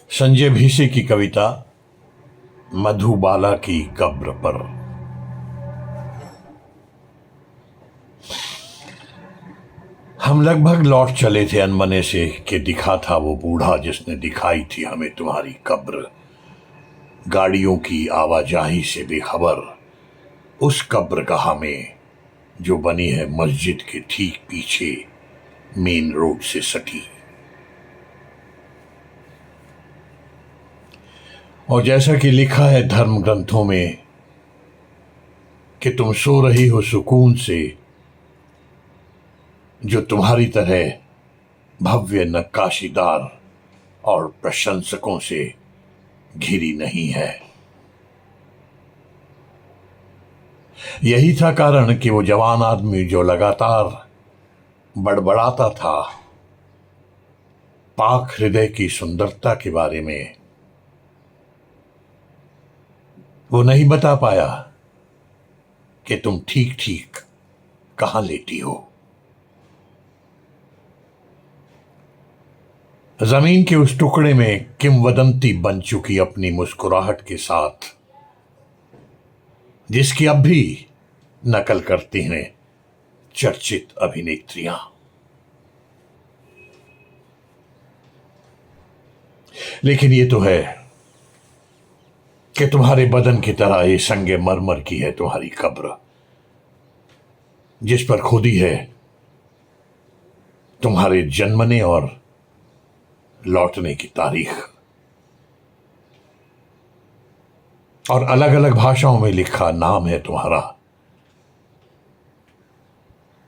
संजय भीसे की कविता मधुबाला की कब्र पर। हम लगभग लौट चले थे अनमने से कि दिखा था वो बूढ़ा जिसने दिखाई थी हमें तुम्हारी कब्र। गाड़ियों की आवाजाही से बेखबर उस कब्रगाह में जो बनी है मस्जिद के ठीक पीछे मेन रोड से सटी। और जैसा कि लिखा है धर्म ग्रंथों में कि तुम सो रही हो सुकून से, जो तुम्हारी तरह भव्य नक्काशीदार और प्रशंसकों से घिरी नहीं है। यही था कारण कि वो जवान आदमी जो लगातार बड़बड़ाता था पाक हृदय की सुंदरता के बारे में, वो नहीं बता पाया कि तुम ठीक ठीक कहां लेटी हो। जमीन के उस टुकड़े में किंवदंती बन चुकी अपनी मुस्कुराहट के साथ, जिसकी अब भी नकल करती हैं चर्चित अभिनेत्रियां। लेकिन ये तो है कि तुम्हारे बदन की तरह ये संगे मरमर की है तुम्हारी कब्र, जिस पर खुदी है तुम्हारे जन्मने और लौटने की तारीख, और अलग अलग भाषाओं में लिखा नाम है तुम्हारा,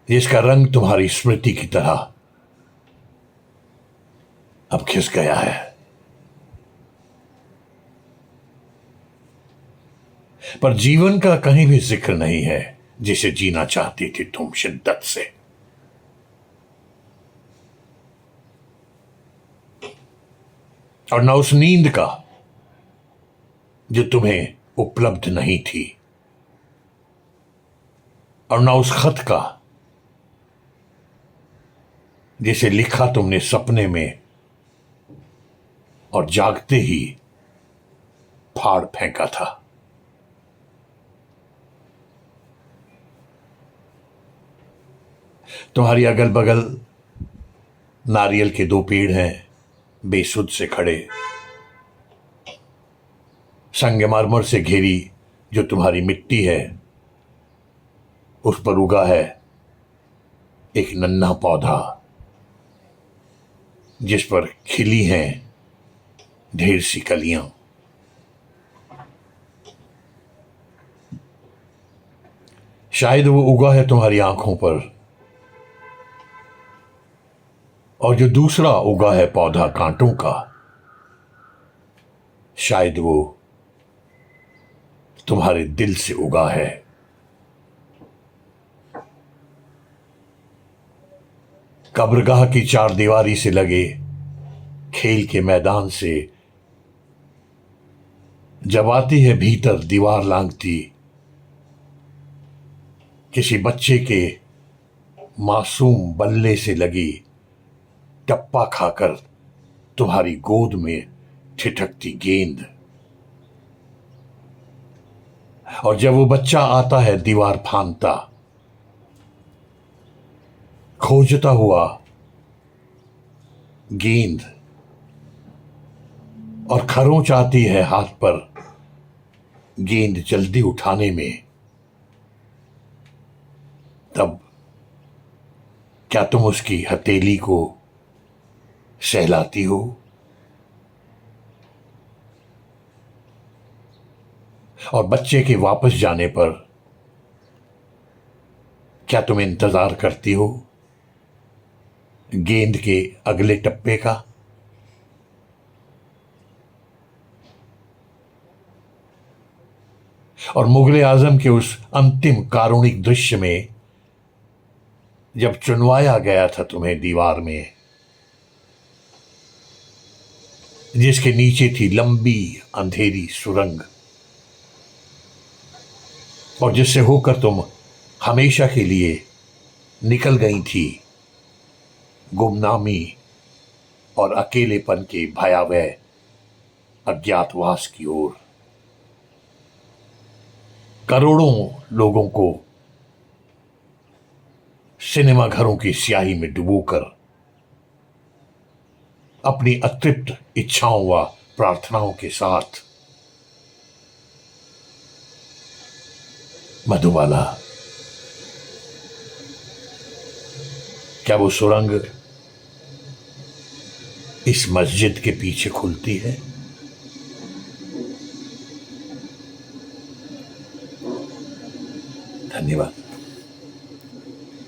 जिसका रंग तुम्हारी स्मृति की तरह अब खिस गया है। पर जीवन का कहीं भी जिक्र नहीं है जिसे जीना चाहती थी तुम शिद्दत से। और न उस नींद का जो तुम्हें उपलब्ध नहीं थी, और न उस खत का जिसे लिखा तुमने सपने में और जागते ही फाड़ फेंका था। तुम्हारी अगल बगल नारियल के दो पेड़ हैं बेसुध से खड़े, संगमरमर से घिरी जो तुम्हारी मिट्टी है उस पर उगा है एक नन्हा पौधा, जिस पर खिली हैं ढेर सी कलियां। शायद वो उगा है तुम्हारी आंखों पर, और जो दूसरा उगा है पौधा कांटों का, शायद वो तुम्हारे दिल से उगा है। कब्रगाह की चार दीवारी से लगे खेल के मैदान से जब आती है भीतर दीवार लांघती, किसी बच्चे के मासूम बल्ले से लगी टप्पा खाकर तुम्हारी गोद में ठिठकती गेंद, और जब वो बच्चा आता है दीवार फांदता, खोजता हुआ गेंद, और खरोंच आती है हाथ पर गेंद जल्दी उठाने में, तब क्या तुम उसकी हथेली को सहलाती हो? और बच्चे के वापस जाने पर क्या तुम इंतजार करती हो गेंद के अगले टप्पे का? और मुगले आजम के उस अंतिम कारुणिक दृश्य में जब चुनवाया गया था तुम्हें दीवार में, जिसके नीचे थी लंबी अंधेरी सुरंग, और जिससे होकर तुम हमेशा के लिए निकल गई थी गुमनामी और अकेलेपन के भयावह अज्ञातवास की ओर। करोड़ों लोगों को सिनेमा घरों की स्याही में डुबोकर अपनी अतृप्त इच्छाओं व प्रार्थनाओं के साथ मधुबाला, क्या वो सुरंग इस मस्जिद के पीछे खुलती है? धन्यवाद।